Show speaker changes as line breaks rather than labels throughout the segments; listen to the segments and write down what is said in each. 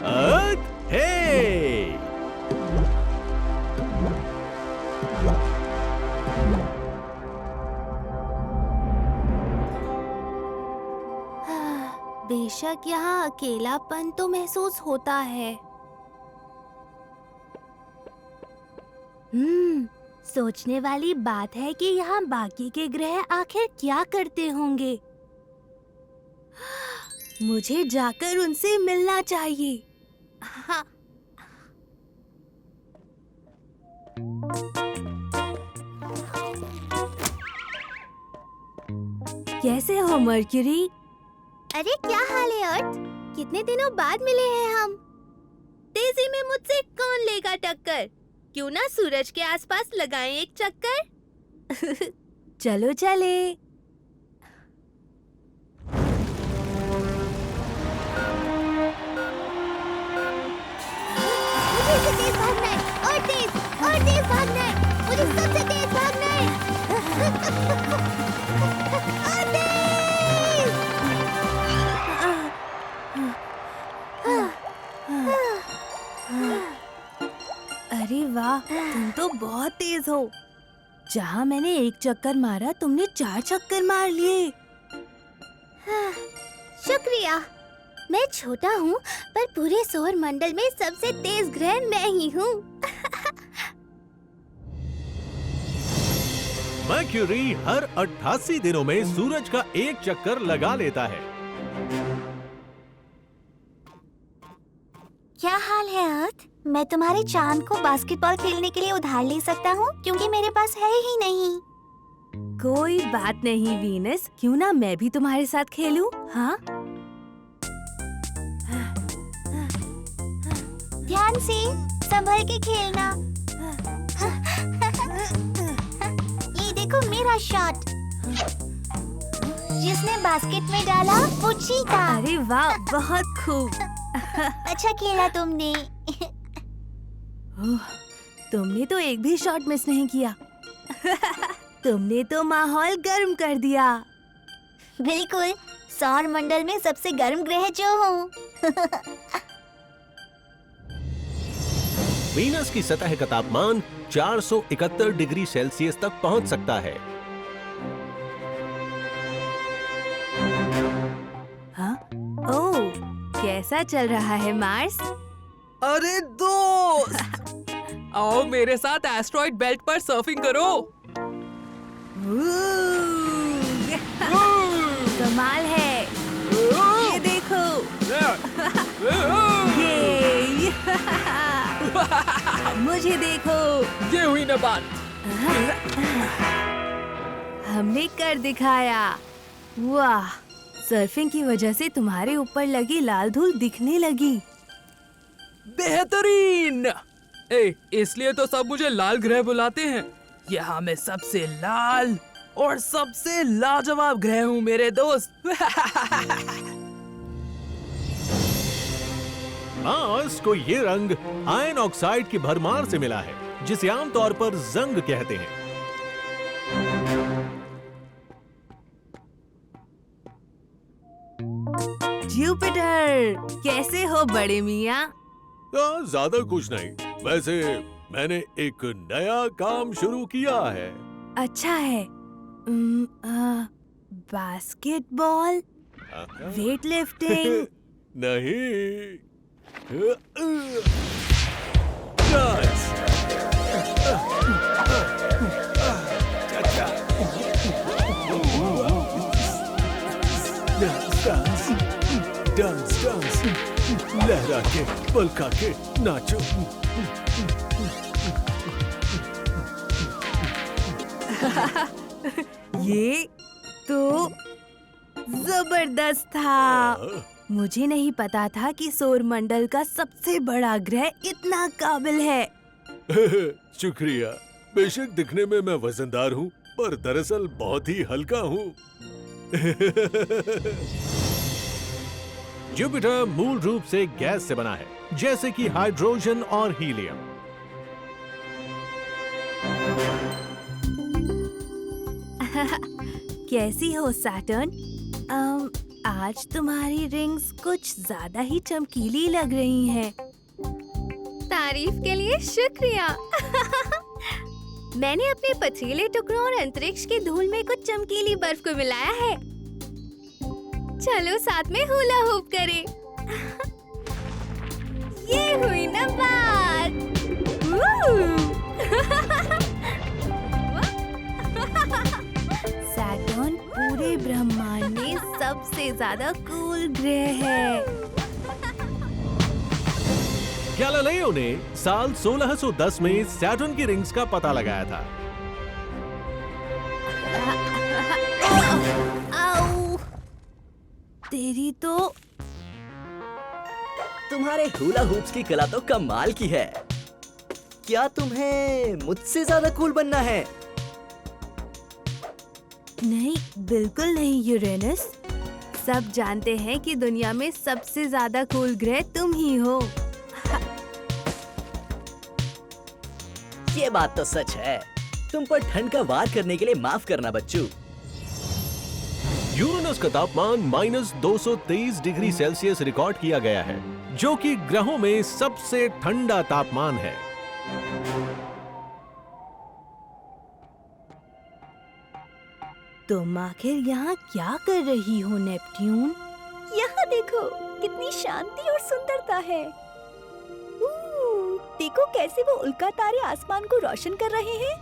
अर्थ हे।
बेशक यहाँ अकेलापन तो महसूस होता है। सोचने वाली बात है कि यहाँ बाकी के ग्रह आखिर क्या करते होंगे। मुझे जाकर उनसे मिलना चाहिए। हाँ। कैसे हो मर्क्यूरी? अरे क्या हाल है अर्थ? कितने दिनों बाद मिले हैं हम। तेजी में मुझसे कौन लेगा टक्कर? क्यों ना सूरज के आसपास लगाएं एक चक्कर? चलो चले। मुझे इससे तेज भागना है, और तेज भागना है। मुझे सबसे तेज भागना है। और तेज! अरे वाह, तुम तो बहुत तेज हो। जहाँ मैंने एक चक्कर मारा, तुमने 4 चक्कर मार लिए। शुक्रिया। मैं छोटा हूँ, पर पूरे सौर मंडल में सबसे तेज ग्रह मैं ही हूँ।
मर्क्यूरी हर 88 दिनों में सूरज का एक चक्कर लगा लेता है।
क्या हाल है अर्थ? मैं तुम्हारे चांद को बास्केटबॉल खेलने के लिए उधार ले सकता हूँ, क्योंकि मेरे पास है ही नहीं। कोई बात नहीं वीनस, क्यों ना मैं भी तुम्हारे साथ खेलूं? हाँ? ध्यान से, संभल के खेलना। ये देखो मेरा शॉट। जिसने बास्केट में डाला वो जीता। अरे वाह, बहुत खूब। अच्छा खेला तुमने। तुमने तो एक भी शॉट मिस नहीं किया। तुमने तो माहौल गर्म कर दिया। बिल्कुल, सौर मंडल में सबसे गर्म ग्रह जो हूँ।
वीनस की सतह का तापमान 471 डिग्री सेल्सियस तक पहुंच सकता है।
हाँ? ओह, कैसा चल रहा है मार्स?
अरे दोस्त, आओ मेरे साथ एस्ट्रॉइड बेल्ट पर सर्फिंग करो।
कमाल है। ये देखो। ये। मुझे देखो।
ये हुई ना बात।
हमने कर दिखाया। वाह, सर्फिंग की वजह से तुम्हारे ऊपर लगी लाल धूल दिखने लगी।
बेहतरीन। इसलिए तो सब मुझे लाल ग्रह बुलाते हैं। यहाँ मैं सबसे लाल और सबसे लाजवाब ग्रह हूँ मेरे दोस्त।
मार्स को ये रंग आयन ऑक्साइड की भरमार से मिला है, जिसे आमतौर पर जंग कहते हैं।
जुपिटर, कैसे हो बड़े मियाँ?
ज्यादा कुछ नहीं, वैसे मैंने एक नया काम शुरू किया है।
अच्छा है। Basketball, weight lifting.
नहीं। डांस। डांस, डांस, डांस, लहरा के, पलका के नाचो।
ये तो जबरदस्त था। मुझे नहीं पता था कि सौर मंडल का सबसे बड़ा ग्रह इतना काबिल है।
शुक्रिया। बेशक दिखने में मैं वजनदार हूँ, पर दरअसल बहुत ही हल्का हूँ। जुपिटर मूल रूप से गैस से बना है, जैसे कि हाइड्रोजन और हीलियम।
कैसी हो सैटर्न? आज तुम्हारी रिंग्स कुछ ज्यादा ही चमकीली लग रही हैं। तारीफ के लिए शुक्रिया। मैंने अपने पथरीले टुकड़ों और अंतरिक्ष की धूल में कुछ चमकीली बर्फ को मिलाया है। चलो साथ में हुला हुप करें। ये हुई ना बात। सैटर्न पूरे ब्रह्मांड में सबसे ज्यादा कूल ग्रह है।
गैलीलियो ने साल 1610 में सैटर्न की रिंग्स का पता लगाया था।
आओ, तेरी तो
तुम्हारे हुला हूप्स की कला तो कमाल की है। क्या तुम्हें मुझसे ज्यादा कूल बनना है?
नहीं, बिल्कुल नहीं यूरेनस। सब जानते हैं कि दुनिया में सबसे ज्यादा कूल ग्रह तुम ही हो।
ये बात तो सच है। तुम पर ठंड का वार करने के लिए माफ करना बच्चू।
यूरेनस का तापमान -223 डिग्री सेल्सियस रिकॉर्ड किया गया है, जो कि ग्रहों में सबसे ठंडा तापमान है।
तुम आखिर यहाँ क्या कर रही हो नेपट्यून?
यहाँ देखो, कितनी शांति और सुंदरता है। देखो कैसे वो उल्का तारे आसमान को रोशन कर रहे हैं।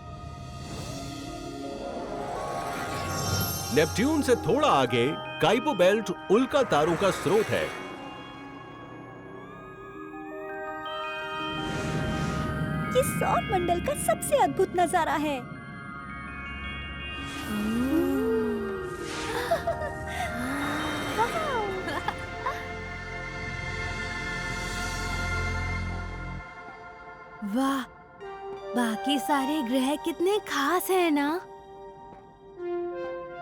नेपट्यून से थोड़ा आगे काइपो बेल्ट उल्का तारों का स्रोत है।
ये सौर मंडल का सबसे अद्भुत नजारा है।
वाह, बाकी सारे ग्रह कितने खास हैं ना।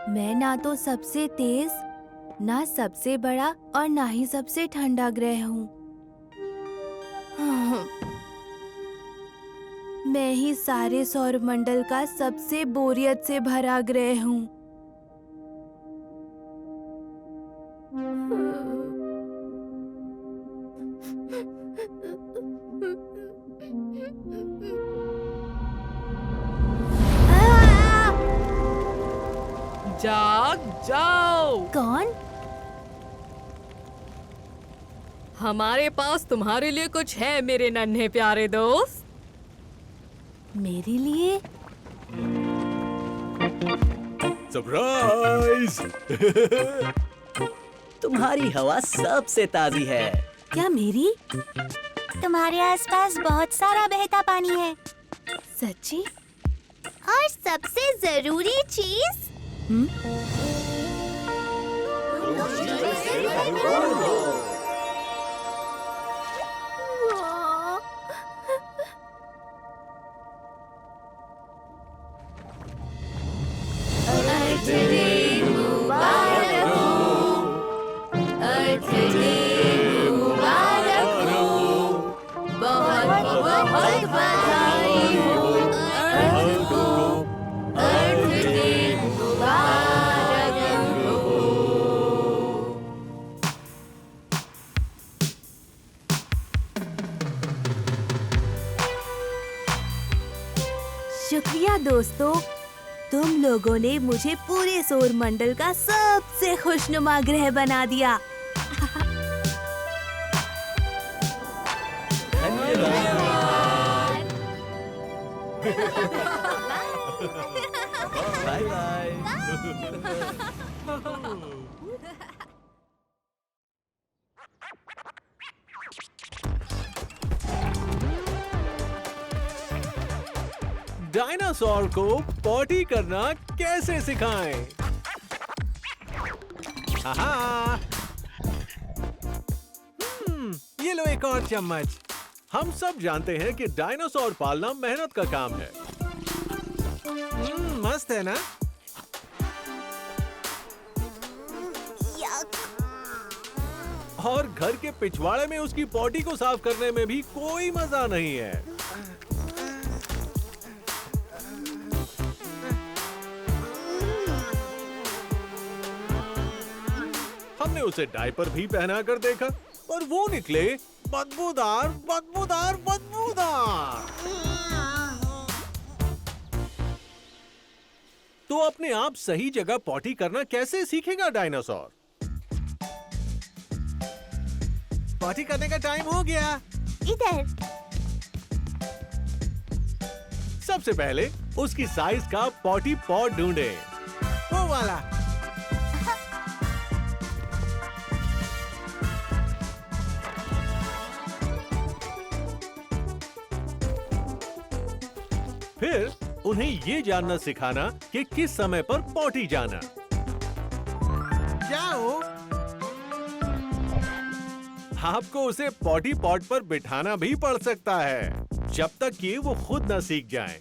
मैं ना तो सबसे तेज, ना सबसे बड़ा और ना ही सबसे ठंडा ग्रह हूँ। मैं ही सारे सौर मंडल का सबसे बोरियत से भरा ग्रह हूँ।
जाग जाओ।
कौन?
हमारे पास तुम्हारे लिए कुछ है मेरे नन्हे प्यारे दोस्त।
मेरे लिए?
सरप्राइज!
तुम्हारी हवा सबसे ताजी है।
क्या मेरी?
तुम्हारे आसपास बहुत सारा बहता पानी है।
सच्ची?
और सबसे जरूरी चीज,
शुक्रिया दोस्तों, तुम लोगों ने मुझे पूरे सौर मंडल का सबसे खुशनुमा ग्रह बना दिया।
Bye bye.
डायनासोर को पॉटी करना कैसे सिखाएं? आहा! ये लो एक और चम्मच। हम सब जानते हैं कि डायनासोर पालना मेहनत का काम है। मस्त है ना? और घर के पिछवाड़े में उसकी पॉटी को साफ करने में भी कोई मजा नहीं है। हमने उसे डायपर भी पहना कर देखा और वो निकले बदबूदार बदबूदार बदबूदार। तो अपने आप सही जगह पॉटी करना कैसे सीखेगा डायनासोर? पॉटी करने का टाइम हो गया।
इधर।
सबसे पहले उसकी साइज का पॉटी पॉट ढूंढे। वो वाला। फिर उन्हें ये जानना सिखाना कि किस समय पर पॉटी जाना। जाओ। आपको उसे पॉटी पॉट पर बिठाना भी पड़ सकता है जब तक कि वो खुद न सीख जाए।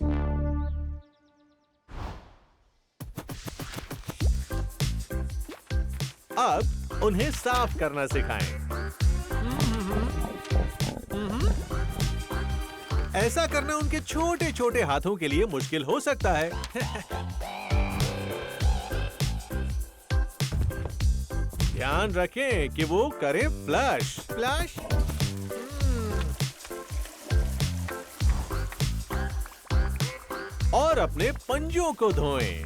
अब उन्हें साफ करना सिखाएं। ऐसा करना उनके छोटे छोटे हाथों के लिए मुश्किल हो सकता है। ध्यान रखें कि वो करे फ्लश फ्लश। और अपने पंजों को धोएं।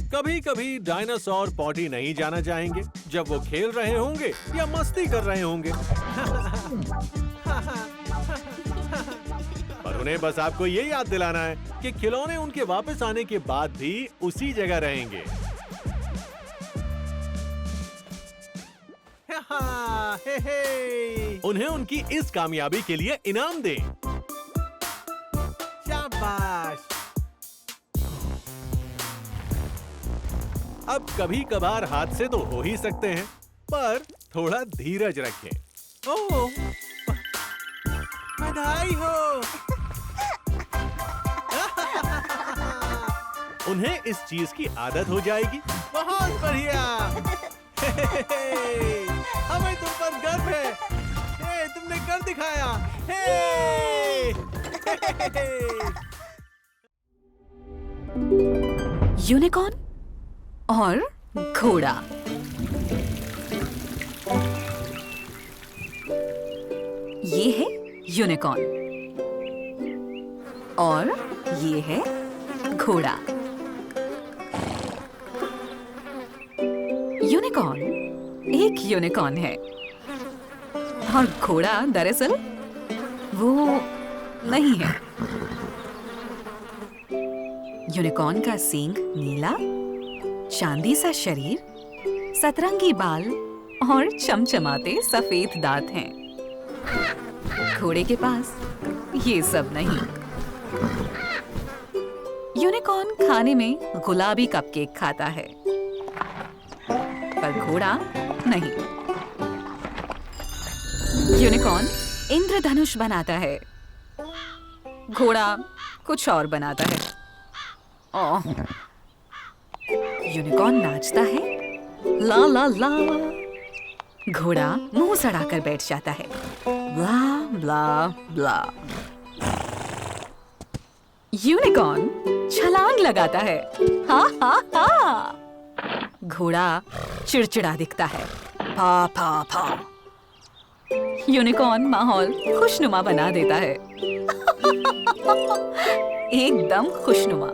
कभी कभी डायनासोर पॉटी नहीं जाना चाहेंगे जब वो खेल रहे होंगे या मस्ती कर रहे होंगे। पर उन्हें बस आपको ये याद दिलाना है कि खिलौने उनके वापस आने के बाद भी उसी जगह रहेंगे। हे हे। उन्हें उनकी इस कामयाबी के लिए इनाम दें। शाबाश। अब कभी कभार हादसे तो हो ही सकते हैं, पर थोड़ा धीरज रखें। ओह, बधाई हो। उन्हें इस चीज की आदत हो जाएगी। बहुत बढ़िया। हमें तुम पर गर्व है। हे, तुमने कर दिखाया। हे।
यूनिकॉर्न और घोड़ा। ये है यूनिकॉर्न और ये है घोड़ा। यूनिकॉर्न एक यूनिकॉर्न है और घोड़ा दरअसल वो नहीं है। यूनिकॉर्न का सींग नीला, चांदी सा शरीर, सतरंगी बाल और चमचमाते सफेद दांत हैं। घोड़े के पास ये सब नहीं। यूनिकॉर्न खाने में गुलाबी कपकेक खाता है, पर घोड़ा नहीं। यूनिकॉर्न इंद्रधनुष बनाता है, घोड़ा कुछ और बनाता है। ओह, यूनिकॉर्न नाचता है, ला ला ला। घोड़ा मुंह सड़ाकर बैठ जाता है, ब्ला ब्ला ब्ला। यूनिकॉर्न छलांग लगाता है, हा हा हा। घोड़ा चिड़चिड़ा दिखता है, फा फा फा। यूनिकॉर्न माहौल खुशनुमा बना देता है, एकदम खुशनुमा।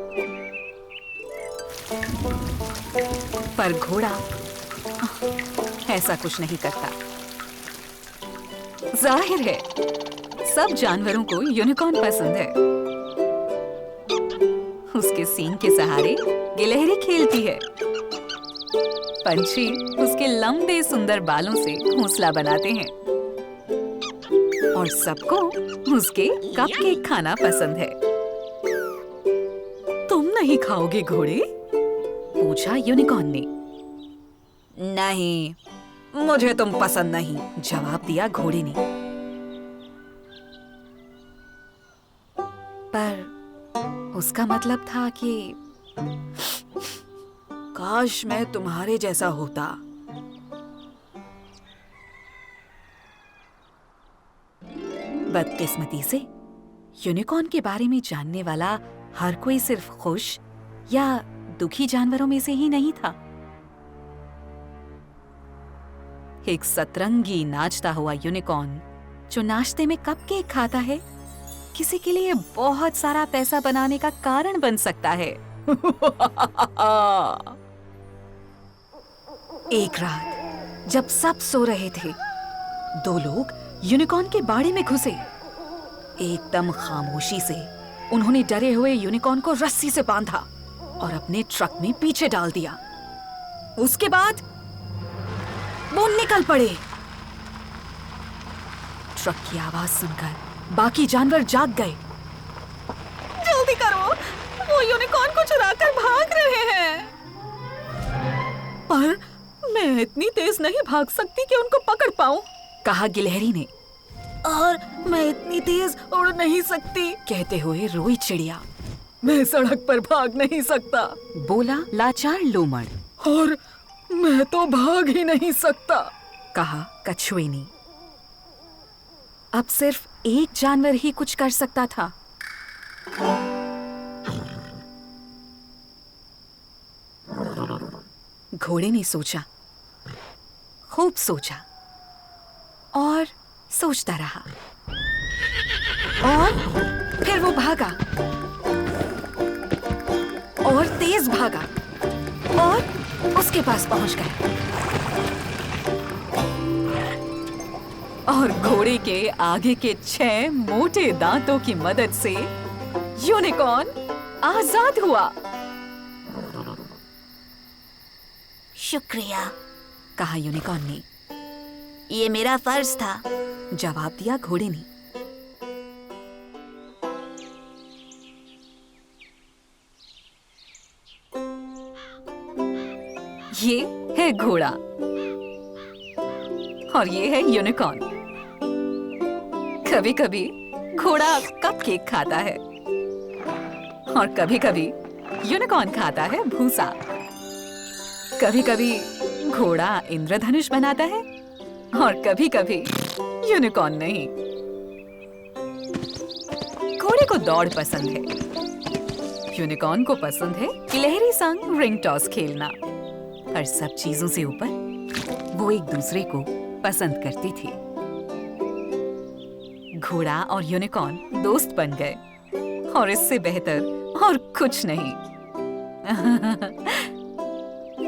पर घोड़ा ऐसा कुछ नहीं करता। जाहिर है सब जानवरों को यूनिकॉर्न पसंद है। उसके सींग के सहारे गिलहरी खेलती है, पंछी उसके लंबे सुंदर बालों से घोंसला बनाते हैं और सबको उसके कपकेक खाना पसंद है। तुम नहीं खाओगे घोड़े? पूछा यूनिकॉर्न ने। नहीं, मुझे तुम पसंद नहीं, जवाब दिया घोड़े ने। पर उसका मतलब था कि काश मैं तुम्हारे जैसा होता। बदकिस्मती से यूनिकॉर्न के बारे में जानने वाला हर कोई सिर्फ खुश या दुखी जानवरों में से ही नहीं था। एक सतरंगी नाचता हुआ यूनिकॉर्न जो नाश्ते में कपकेक खाता है, किसी के लिए बहुत सारा पैसा बनाने का कारण बन सकता है। एक रात जब सब सो रहे थे, दो लोग यूनिकॉर्न के बाड़े में घुसे। एकदम खामोशी से उन्होंने डरे हुए यूनिकॉर्न को रस्सी से बांधा और अपने ट्रक में पीछे डाल दिया। उसके बाद वो निकल पड़े। ट्रक की आवाज सुनकर बाकी जानवर जाग गए। जल्दी करो, वो यूनिकॉर्न को चुराकर भाग रहे हैं। पर मैं इतनी तेज नहीं भाग सकती कि उनको पकड़ पाऊं, कहा गिलहरी ने। और मैं इतनी तेज उड़ नहीं सकती, कहते हुए रोई चिड़िया। मैं सड़क पर भाग नहीं सकता, बोला लाचार लोमड़। और मैं तो भाग ही नहीं सकता, कहा कछुए ने। अब सिर्फ एक जानवर ही कुछ कर सकता था। घोड़े ने सोचा, खूब सोचा और सोचता रहा, और फिर वो भागा और तेज भागा और उसके पास पहुंच गया। और घोड़े के आगे के 6 मोटे दांतों की मदद से यूनिकॉर्न आजाद हुआ।
शुक्रिया,
कहा यूनिकॉर्न ने।
ये मेरा फर्ज था,
जवाब दिया घोड़े ने। ये है घोड़ा और ये है यूनिकॉर्न। कभी कभी घोड़ा कपकेक खाता है और कभी कभी यूनिकॉर्न खाता है भूसा। कभी कभी घोड़ा इंद्रधनुष बनाता है और कभी कभी यूनिकॉर्न नहीं। घोड़े को दौड़ पसंद है, यूनिकॉर्न को पसंद है गिलहरी संग रिंग टॉस खेलना। और सब चीजों से ऊपर वो एक दूसरे को पसंद करती थी। घोड़ा और यूनिकॉर्न दोस्त बन गए और इससे बेहतर और कुछ नहीं।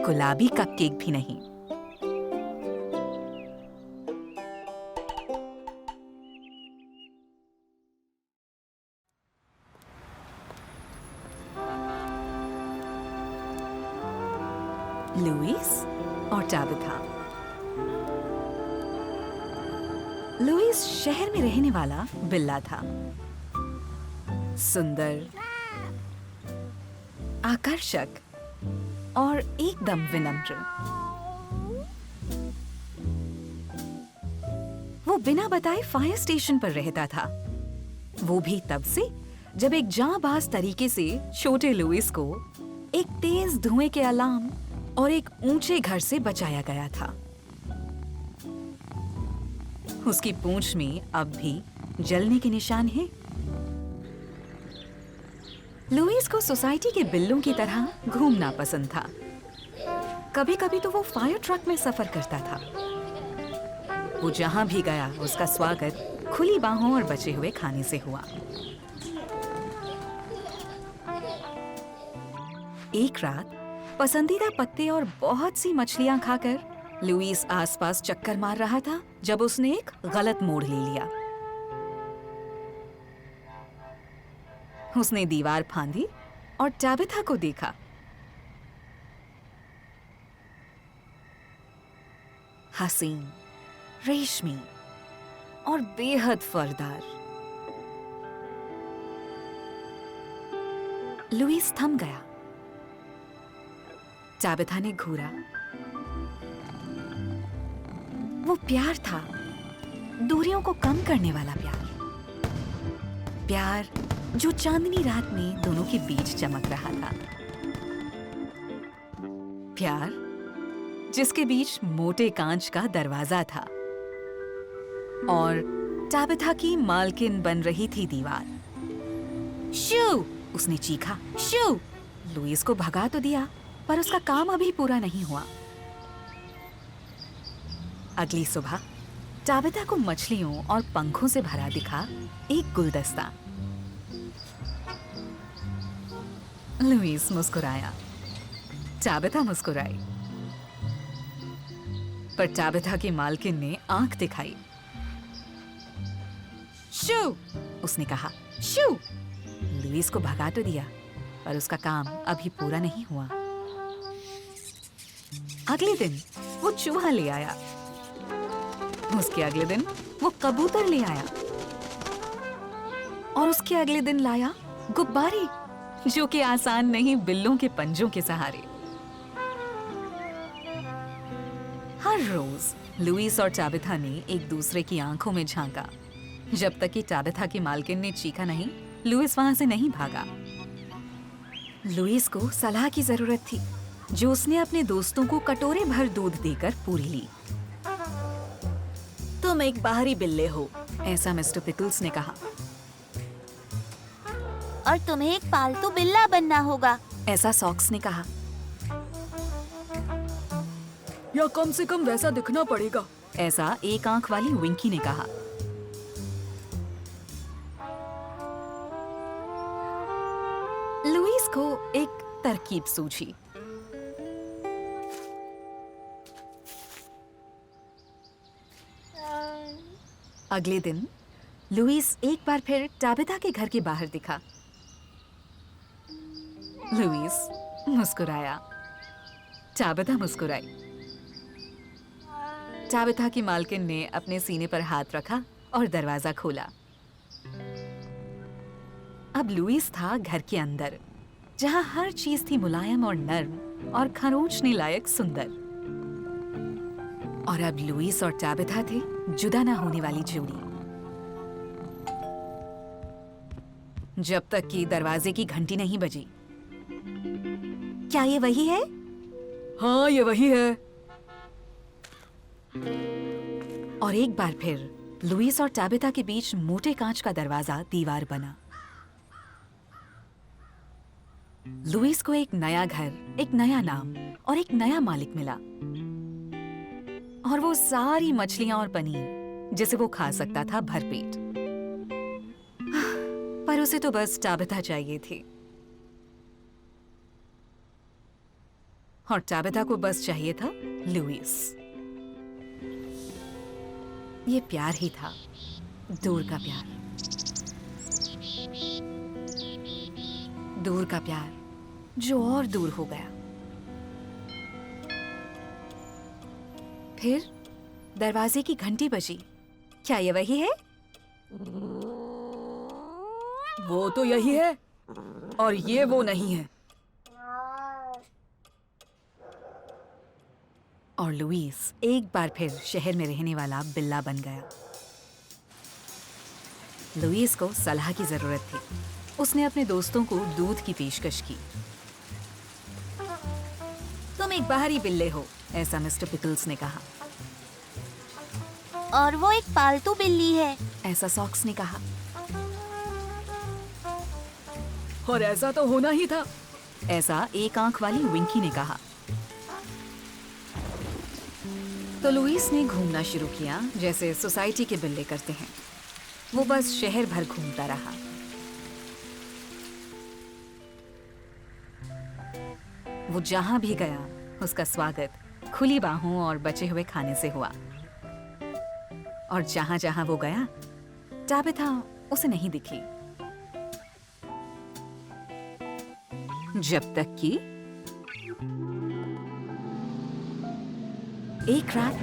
गुलाबी कपकेक भी नहीं। लुईस और टैबिथा। लुईस शहर में रहने वाला बिल्ला था। सुंदर, आकर्षक और एकदम विनम्र। वो बिना बताए फायर स्टेशन पर रहता था, वो भी तब से जब एक जांबाज तरीके से छोटे लुईस को एक तेज धुएं के अलार्म और एक ऊंचे घर से बचाया गया था। उसकी पूंछ में अब भी जलने के निशान हैं। लुईस को सोसाइटी के बिल्लों की तरह घूमना पसंद था। कभी कभी तो वो फायर ट्रक में सफर करता था। वो जहां भी गया उसका स्वागत खुली बाहों और बचे हुए खाने से हुआ। एक रात पसंदीदा पत्ते और बहुत सी मछलियां खाकर लुईस आसपास चक्कर मार रहा था जब उसने एक गलत मोड़ ले लिया। उसने दीवार फांदी और टैबिथा को देखा। हसीन, रेशमी और बेहद फरदार। लुईस थम गया। टैबिथा ने घूरा। वो प्यार था, दूरियों को कम करने वाला प्यार। प्यार जो चांदनी रात में दोनों के बीच चमक रहा था। प्यार जिसके बीच मोटे कांच का दरवाजा था और टैबिथा की मालकिन बन रही थी दीवार। शू, उसने चीखा, शू! लुईस को भगा तो दिया, पर उसका काम अभी पूरा नहीं हुआ। अगली सुबह टाबिथा को मछलियों और पंखों से भरा दिखा एक गुलदस्ता। लुईस मुस्कुराया, टाबिथा मुस्कुराई, पर टाबिथा की मालकिन ने आंख दिखाई। शू! उसने कहा, शू! लुईस को भगा तो दिया, पर उसका काम अभी पूरा नहीं हुआ। अगले दिन वो चूहा ले आया। उसके अगले दिन वो कबूतर ले आया, और उसके अगले दिन लाया गुब्बारे, जो कि आसान नहीं बिल्लों के पंजों के सहारे। हर रोज लुईस और टाबिथा ने एक दूसरे की आंखों में झांका, जब तक कि टाबिथा की मालकिन ने चीखा नहीं, लुईस वहां से नहीं भागा। लुईस को सलाह की जरूरत थी, जो उसने अपने दोस्तों को कटोरे भर दूध देकर पूरी ली। तुम एक बाहरी बिल्ले हो, ऐसा मिस्टर पिकल्स ने कहा।
और तुम्हें एक पालतू बिल्ला बनना होगा,
ऐसा सॉक्स ने कहा।
या कम से कम वैसा दिखना पड़ेगा,
ऐसा एक आंख वाली विंकी ने कहा। लुईस को एक तरकीब सूझी। अगले दिन लुईस एक बार फिर टाबिथा के घर के बाहर दिखा। लुईस मुस्कुराया, टाबिथा मुस्कुराई। टाबिथा की मालकिन ने अपने सीने पर हाथ रखा और दरवाजा खोला। अब लुईस था घर के अंदर, जहां हर चीज थी मुलायम और नर्म और खरोंचने लायक सुंदर। और अब लुईस और टाबिथा थे जुदा ना होने वाली जोड़ी। जब तक कि दरवाजे की घंटी नहीं बजी। क्या ये वही है?
हाँ ये वही है।
और एक बार फिर लुईस और टाबिथा के बीच मोटे कांच का दरवाजा दीवार बना। लुईस को एक नया घर, एक नया नाम और एक नया मालिक मिला, और वो सारी मछलियां और पनीर जिसे वो खा सकता था भरपेट। पर उसे तो बस टाबिथा चाहिए थी, और टाबिथा को बस चाहिए था लुईस। ये प्यार ही था, दूर का प्यार, दूर का प्यार जो और दूर हो गया। फिर दरवाजे की घंटी बजी। क्या ये वही है?
वो तो यही है, और ये वो नहीं है।
और लुईस एक बार फिर शहर में रहने वाला बिल्ला बन गया। लुईस को सलाह की जरूरत थी। उसने अपने दोस्तों को दूध की पेशकश की। तुम एक बाहरी बिल्ले हो, ऐसा मिस्टर पिकल्स ने कहा।
और वो एक पालतू बिल्ली है,
ऐसा सॉक्स ने कहा।
और ऐसा तो होना ही था,
ऐसा एक आंख वाली विंकी ने कहा। तो लुईस ने घूमना शुरू किया जैसे सोसाइटी के बिल्ले करते हैं। वो बस शहर भर घूमता रहा। वो जहां भी गया उसका स्वागत खुली बाहों और बचे हुए खाने से हुआ। और जहां जहां वो गया टाबिथा उसे नहीं दिखी, जब तक कि एक रात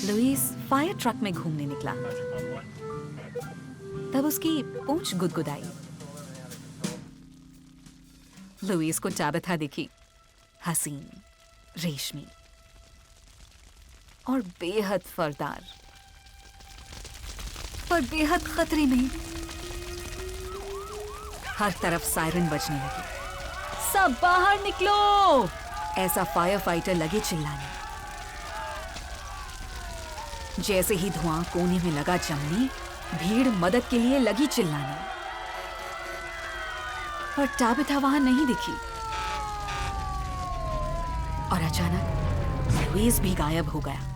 लुईस फायर ट्रक में घूमने निकला। तब उसकी पूंछ गुदगुदाई। लुईस को टाबिथा दिखी, हसीन, रेशमी और बेहद फरदार, पर बेहद खतरे में। हर तरफ सायरन बजने लगी। सब बाहर निकलो, ऐसा फायर फाइटर लगे चिल्लाने। जैसे ही धुआं कोने में लगा जमने, भीड़ मदद के लिए लगी चिल्लाने। पर टाबिथा वहां नहीं दिखी। और अचानक लुईस भी गायब हो गया।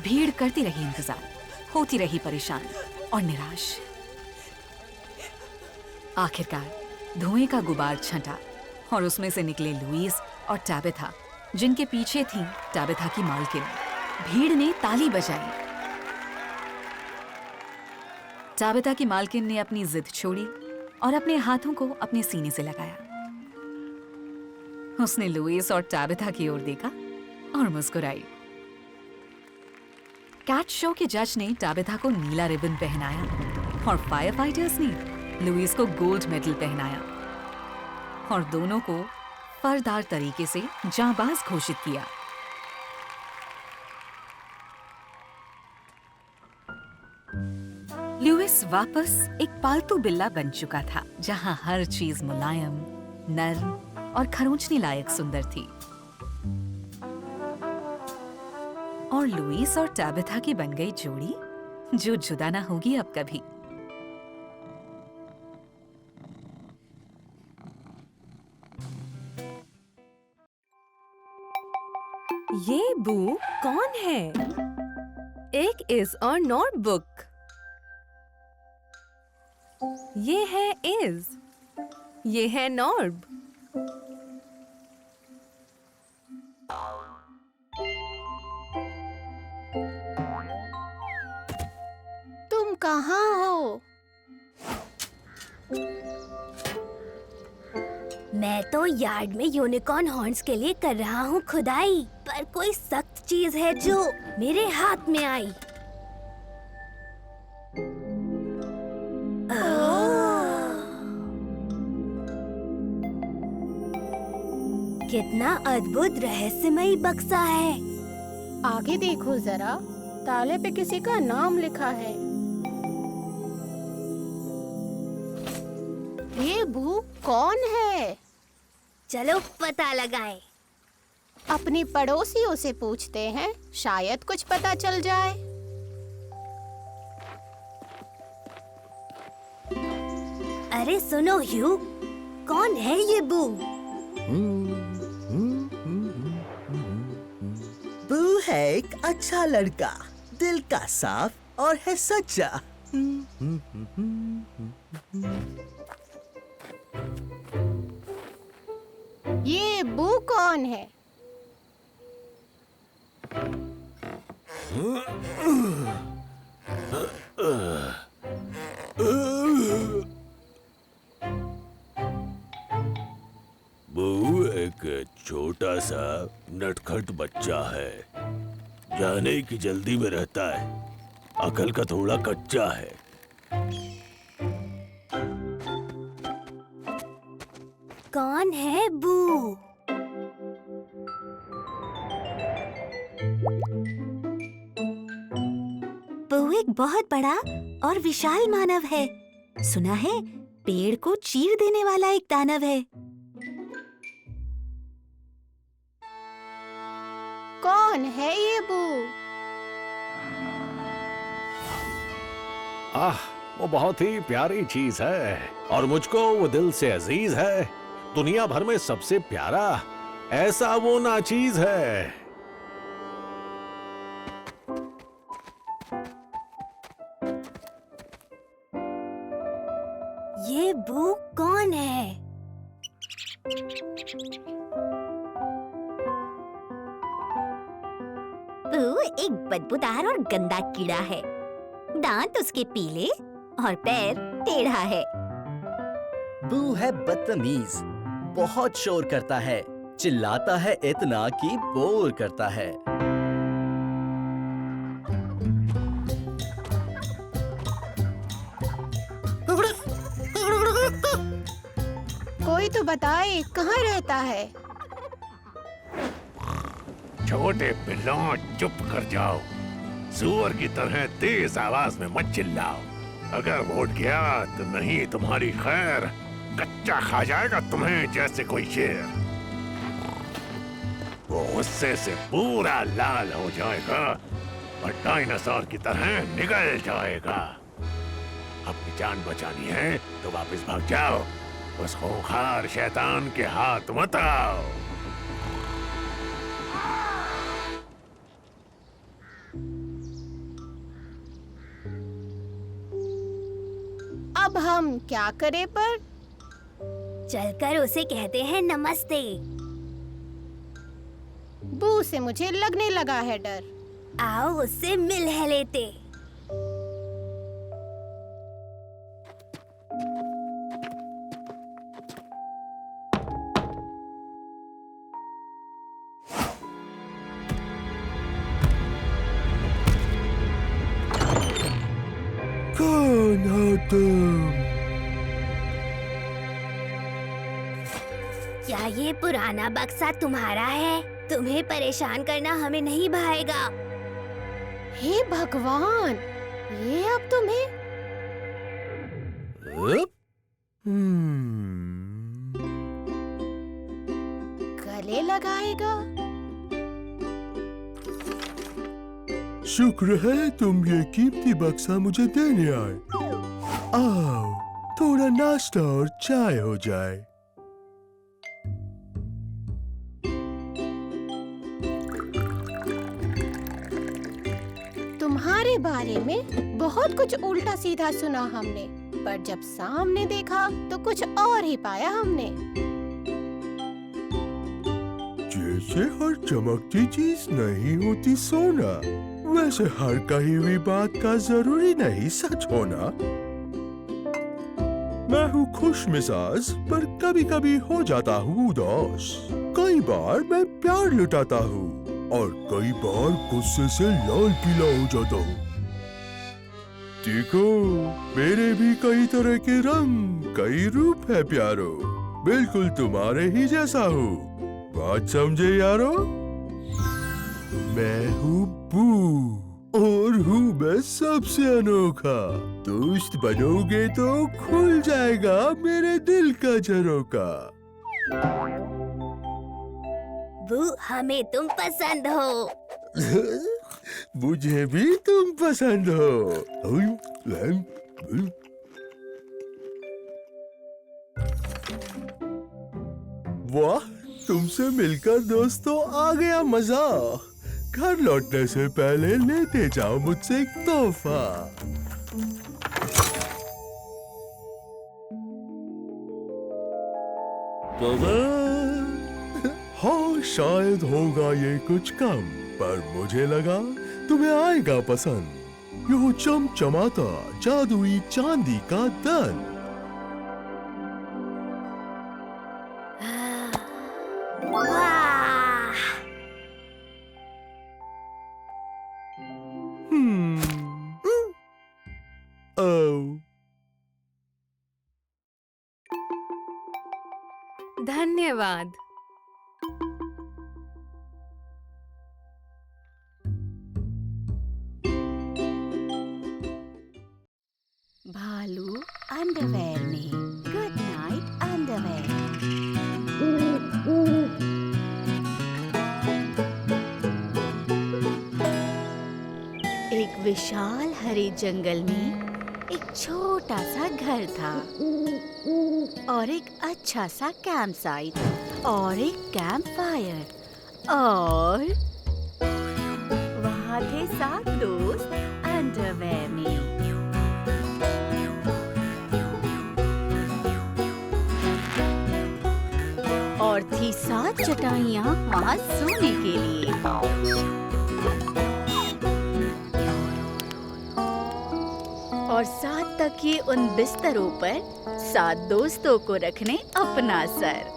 भीड़ करती रही इंतजार, होती रही परेशान और निराश। आखिरकार धुएं का गुबार छंटा और उसमें से निकले लुईस और टाबिथा, जिनके पीछे थी टाबिथा की मालकिन। भीड़ ने ताली बजाई। टाबिथा की मालकिन ने अपनी जिद छोड़ी और अपने हाथों को अपने सीने से लगाया। उसने लुईस और टाबिथा की ओर देखा और मुस्कुराई। कैट शो के जज ने टाबिथा को नीला रिबन पहनाया और फायर फाइटर्स ने लुईस को गोल्ड मेडल पहनाया और दोनों को फरदार तरीके से जांबाज घोषित किया। लुईस वापस एक पालतू बिल्ला बन चुका था, जहां हर चीज मुलायम, नर्म और खरोंचने लायक सुंदर थी। और लुईस और टाबिथा की बन गई जोड़ी, जो जुदा ना होगी अब कभी।
ये बू कौन है? एक इज और नॉट बुक। ये है इज, ये है नॉर्ब।
तुम कहाँ हो?
मैं तो यार्ड में यूनिकॉर्न हॉर्न्स के लिए कर रहा हूँ खुदाई, पर कोई सख्त चीज है जो मेरे हाथ में आई। कितना अद्भुत रहस्यमयी बक्सा है।
आगे देखो जरा, ताले पे किसी का नाम लिखा है। ये बू कौन है?
चलो पता लगाएं।
अपनी पड़ोसियों से पूछते हैं, शायद कुछ पता चल जाए।
अरे सुनो ह्यू, कौन है ये बू?
बू है एक अच्छा लड़का, दिल का साफ और है सच्चा।
ये बू कौन है?
बू एक छोटा सा नटखट बच्चा है, जाने की जल्दी में रहता है, अकल का थोड़ा कच्चा है।
कौन है बू? बू एक बहुत बड़ा और विशाल मानव है। सुना है पेड़ को चीर देने वाला एक दानव है।
कौन है ये बू?
वो बहुत ही प्यारी चीज है और मुझको वो दिल से अजीज है। दुनिया भर में सबसे प्यारा ऐसा वो नाचीज है।
ये बू कौन है? बू एक बदबूदार और गंदा कीड़ा है। दांत उसके पीले और पैर टेढ़ा है।
बू है बदतमीज, बहुत शोर करता है, चिल्लाता है इतना कि बोर करता है।
कोई तो बताए कहाँ रहता है?
छोटे पिल्लों, चुप कर जाओ। सुअर की तरह तेज आवाज में मत चिल्लाओ। अगर वोट गया तो नहीं तुम्हारी खैर, कच्चा खा जाएगा तुम्हें जैसे कोई शेर। वो गुस्से से पूरा लाल हो जाएगा और डायनासोर की तरह निगल जाएगा। अपनी जान बचानी है तो वापस भाग जाओ, उस खूंखार शैतान के हाथ मत आओ।
अब हम क्या करें पर?
चलकर उसे कहते हैं नमस्ते।
बू से मुझे लगने लगा है डर।
आओ उससे मिल है लेते।
कौन हो तुम?
क्या ये पुराना बक्सा तुम्हारा है? तुम्हें परेशान करना हमें नहीं भाएगा।
हे भगवान, ये अब तुम्हें गले लगाएगा?
शुक्र है तुम ये कीमती बक्सा मुझे देने आए। आओ, थोड़ा नाश्ता और चाय हो जाए।
तुम्हारे बारे में बहुत कुछ उल्टा सीधा सुना हमने, पर जब सामने देखा तो कुछ और ही पाया हमने।
जैसे हर चमकती चीज नहीं होती सोना, वैसे हर कही हुई बात का जरूरी नहीं सच होना। मैं हूँ खुश मिजाज, पर कभी कभी हो जाता हूँ उदास। कई बार मैं प्यार लुटाता हूँ और कई बार गुस्से से लाल पीला हो जाता हूँ। देखो, मेरे भी कई तरह के रंग, कई रूप है प्यारो। बिल्कुल तुम्हारे ही जैसा हूँ। बात समझे यारो? मैं हूँ बू और हूँ मैं सबसे अनोखा। दोस्त बनोगे तो खुल जाएगा मेरे दिल का झरोका।
बू, हमें तुम पसंद हो।
मुझे भी तुम पसंद हो। वाह, तुमसे मिलकर दोस्तों आ गया मजा। घर लौटने से पहले लेते जाओ मुझसे एक तोहफा। हाँ, शायद होगा ये कुछ कम, पर मुझे लगा तुम्हें आएगा पसंद। यो चमचमाता जादुई चांदी का दन।
वाह!
ओह,
धन्यवाद।
भालू अंडरवेयर में। Good night underwear. एक विशाल हरे जंगल में एक छोटा सा घर था और एक अच्छा सा कैंप साइट और एक कैंप फायर और वहाँ थे 7 दोस्त अंडरवेयर में। और थी 7 चटाइयाँ वहाँ सोने के लिए। और 7 तकिए उन बिस्तरों पर 7 दोस्तों को रखने अपना सर।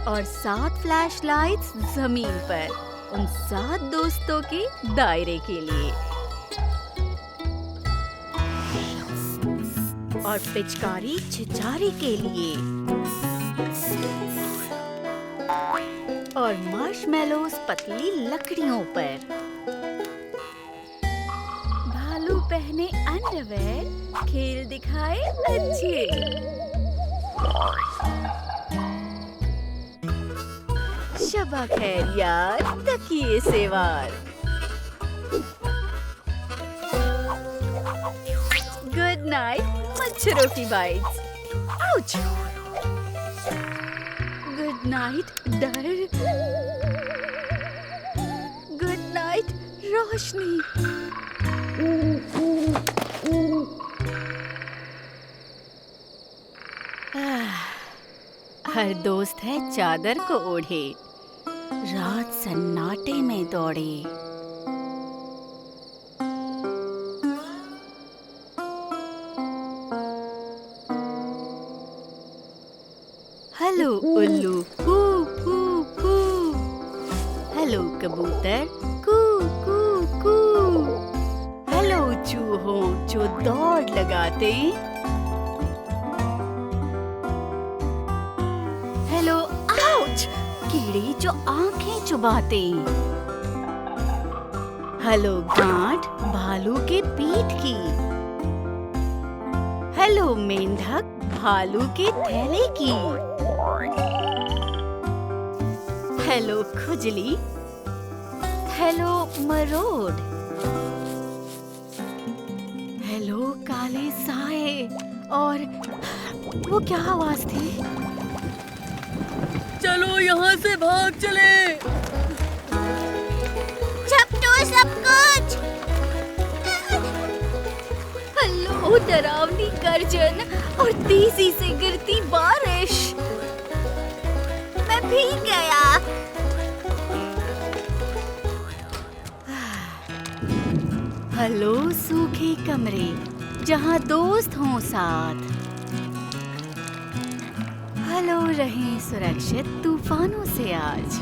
और 7 फ्लैश लाइट्स जमीन पर उन 7 दोस्तों के दायरे के लिए। और पिचकारी छिछारी के लिए। और मार्शमेलोस पतली लकड़ियों पर। भालू पहने अंडरवेयर, खेल दिखाए अच्छे। शबा खैर यार, तकिए से वार। गुड नाइट मच्छरों की बाइट्स। आउच! गुड नाइट डर। गुड नाइट रोशनी। हर दोस्त है चादर को ओढ़े, रात सन्नाटे में दौड़े। हेलो उल्लू, हू हू हू। हेलो कबूतर, कू कू कू। हेलो चूहों जो दौड़ लगाते। हेलो आउच, कीड़े जो आंखें चुबाते। हेलो गांठ भालू के पीठ की। हेलो मेंढक भालू के थैले की। हेलो खुजली। हेलो मरोड़। हेलो काले साए। और वो क्या आवाज थी?
चलो यहाँ से भाग चले।
झपटो सब कुछ।
हेलो डरावनी गर्जन और तेजी से गिरती बारिश।
मैं भीग गया।
हेलो सूखे कमरे जहाँ दोस्त हों साथ। हेलो रहें सुरक्षित तूफानों से आज।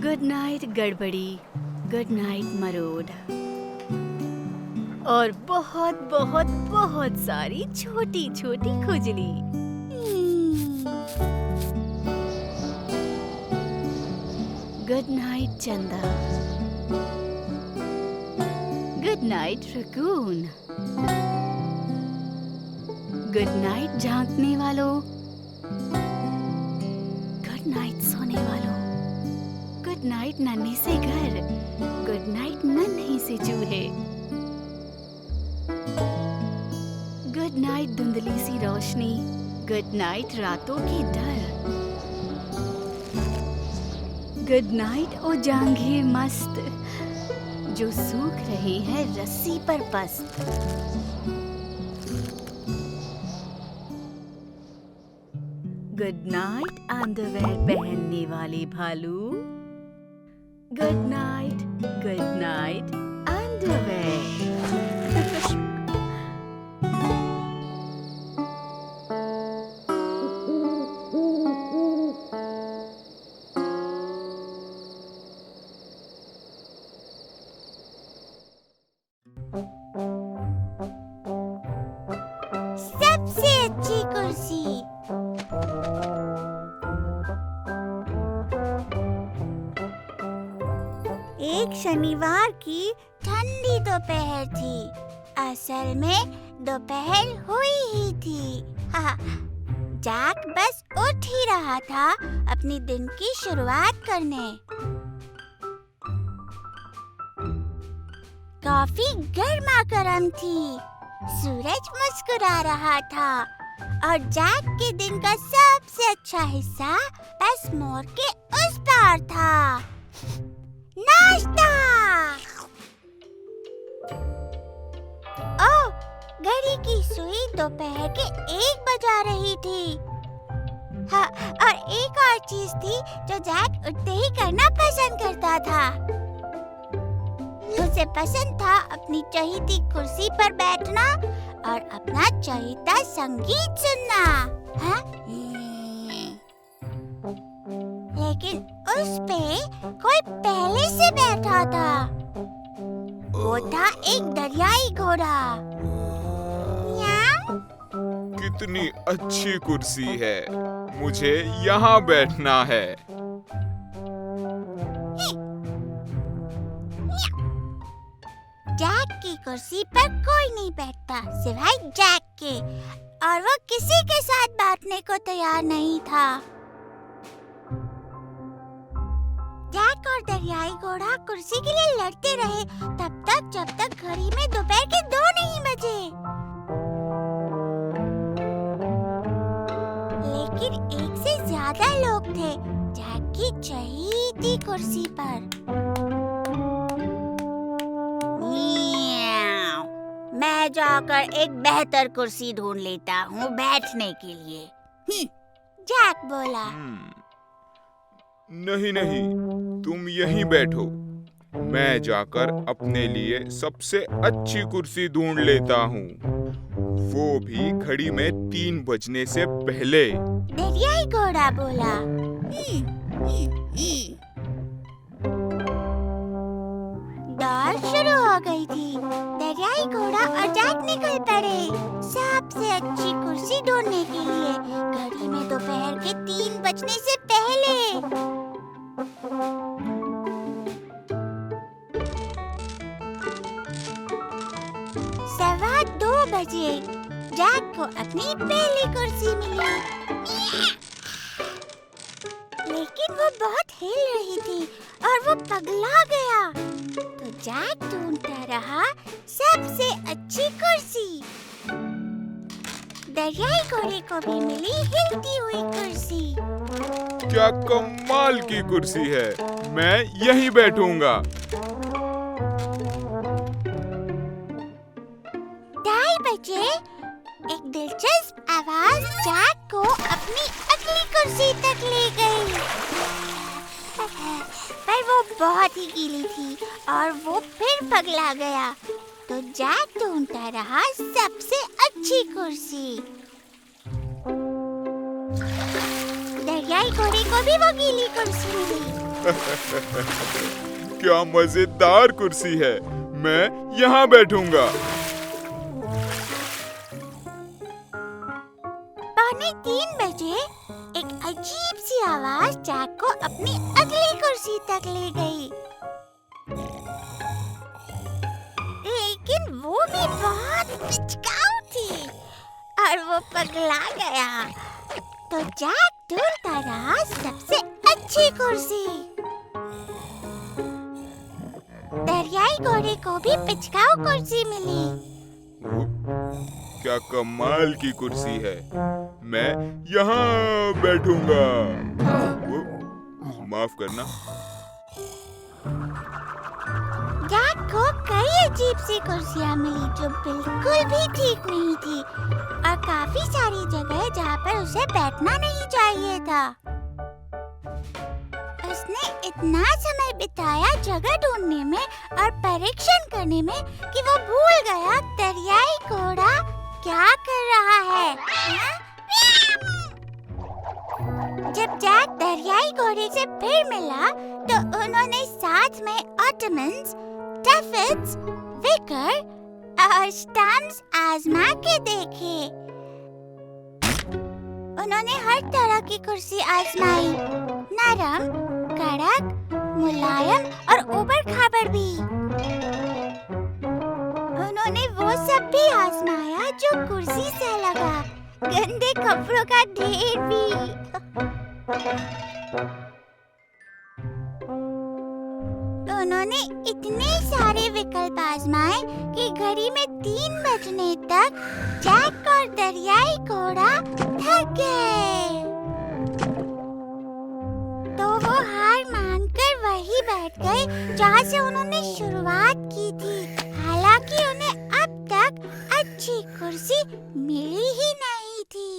गुड नाइट गड़बड़ी, गुड नाइट मरोड़। और बहुत बहुत बहुत सारी छोटी छोटी खुजली। गुड नाइट चंदा। Good night raccoon. Good night झांकने वालों। गुड नाइट सोने वालों। गुड नाइट नन्हे से घर। गुड नाइट नन्हे से चूहे। गुड नाइट धुंधली सी रोशनी। गुड नाइट रातों के डर। गुड नाइट ओ जांघें मस्त जो सूख रही है रस्सी पर पस्त। गुड नाइट अंडरवेयर पहनने वाले भालू। Good night underwear.
सबसे अच्छी कुर्सी। एक शनिवार की ठंडी दोपहर थी। असल में दोपहर हुई ही थी। जैक बस उठ ही रहा था अपनी दिन की शुरुआत करने। कॉफी गर्मा गर्म थी। सूरज मुस्कुरा रहा था और जैक के दिन का सबसे अच्छा हिस्सा पैसमोर के उस पार था। नाश्ता। ओह, घड़ी की सुई दोपहर के 1 बजा रही थी। हाँ, और एक और चीज थी जो जैक उठते ही करना पसंद करता था। उसे पसंद था अपनी चहीती कुर्सी पर बैठना और अपना चहीता संगीत सुनना। हाँ? लेकिन उस पे कोई पहले से बैठा था। वो था एक दरियाई घोड़ा।
कि कितनी अच्छी कुर्सी है। मुझे यहाँ बैठना है।
जैक की कुर्सी पर कोई नहीं बैठता सिवाय जैक के, और वो किसी के साथ बैठने को तैयार नहीं था। जैक और दरियाई घोड़ा कुर्सी के लिए लड़ते रहे तब तक जब तक घड़ी में दोपहर के 2 नहीं बजे। लेकिन एक से ज्यादा लोग थे जैक की चहीती कुर्सी पर। मैं जाकर एक बेहतर कुर्सी ढूंढ लेता हूँ बैठने के लिए, जैक बोला।
नहीं नहीं, तुम यहीं बैठो। मैं जाकर अपने लिए सबसे अच्छी कुर्सी ढूंढ लेता हूँ, वो भी घड़ी में 3 बजने से पहले।
दरियाई घोड़ा बोला। दौड़ शुरू हो गई थी। दरियाई घोड़ा और जैक निकल पड़े सबसे अच्छी कुर्सी ढूंढने के लिए घड़ी में दोपहर के 3 बजने से पहले। 2:15 बजे जैक को अपनी पहली कुर्सी मिली, लेकिन वो बहुत हिल रही थी और वो पगला गया। तो जैक ढूंढता रहा सबसे अच्छी कुर्सी। दरियाई घोड़े को भी मिली हिलती हुई कुर्सी।
क्या कमाल की कुर्सी है, मैं यहीं बैठूंगा।
2:30 बजे एक दिलचस्प आवाज जैक को अपनी अगली कुर्सी तक ले गई। पर वो बहुत ही गीली थी और वो फिर पगला गया। तो जैक ढूंढता रहा सबसे अच्छी कुर्सी। दरियाई घोड़े को भी वो गीली कुर्सी मिली।
क्या मजेदार कुर्सी है, मैं यहाँ बैठूंगा।
2:45 बजे एक अजीब सी आवाज जैक को अपनी अगली कुर्सी तक ले गई। लेकिन वो भी बहुत पिचकाऊ थी और वो पगला गया। तो जैक ढूंढता रहा सबसे अच्छी कुर्सी। दरियाई घोड़े को भी पिचकाऊ कुर्सी मिली।
क्या कमाल की कुर्सी है, मैं यहाँ बैठूंगा। माफ करना।
जैक को कई अजीब सी कुर्सियाँ मिली जो बिल्कुल भी ठीक नहीं थी और काफी सारी जगह जहाँ पर उसे बैठना नहीं चाहिए था। उसने इतना समय बिताया जगह ढूंढने में और परीक्षण करने में कि वो भूल गया दरियाई घोड़ा क्या कर रहा है। जब जैक दरियाई घोड़े से फिर मिला तो उन्होंने साथ में ऑटमन्स, टफिट्स, विकर और स्टम्प्स आजमा के देखे। उन्होंने हर तरह की कुर्सी आजमाई, नरम, कड़क, मुलायम और ऊबड़-खाबड़ भी। उन्होंने वो सब भी आजमाया जो कुर्सी से लगा, गंदे कपड़ों का ढेर भी। तो उन्होंने इतने सारे विकल्प आजमाए कि घड़ी में 3 बजने तक जैक और दरियाई घोड़ा थक गए। तो वो हार मानकर वहीं बैठ गए जहाँ से उन्होंने शुरुआत की थी। हालांकि उन्हें अब तक अच्छी कुर्सी मिली ही नहीं थी।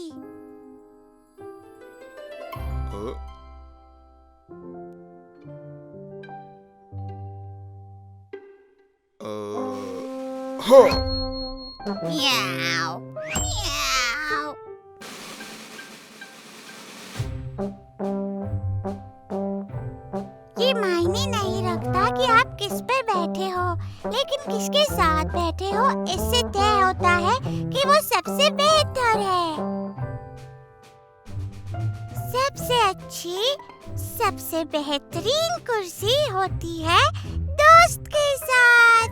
म्याऊ, म्याऊ। ये मायने नहीं रखता कि आप किस पर बैठे हो, लेकिन किसके साथ बैठे हो इससे तय होता है कि वो सबसे बेहतर है। सबसे अच्छी, सबसे बेहतरीन कुर्सी होती है दोस्त के साथ।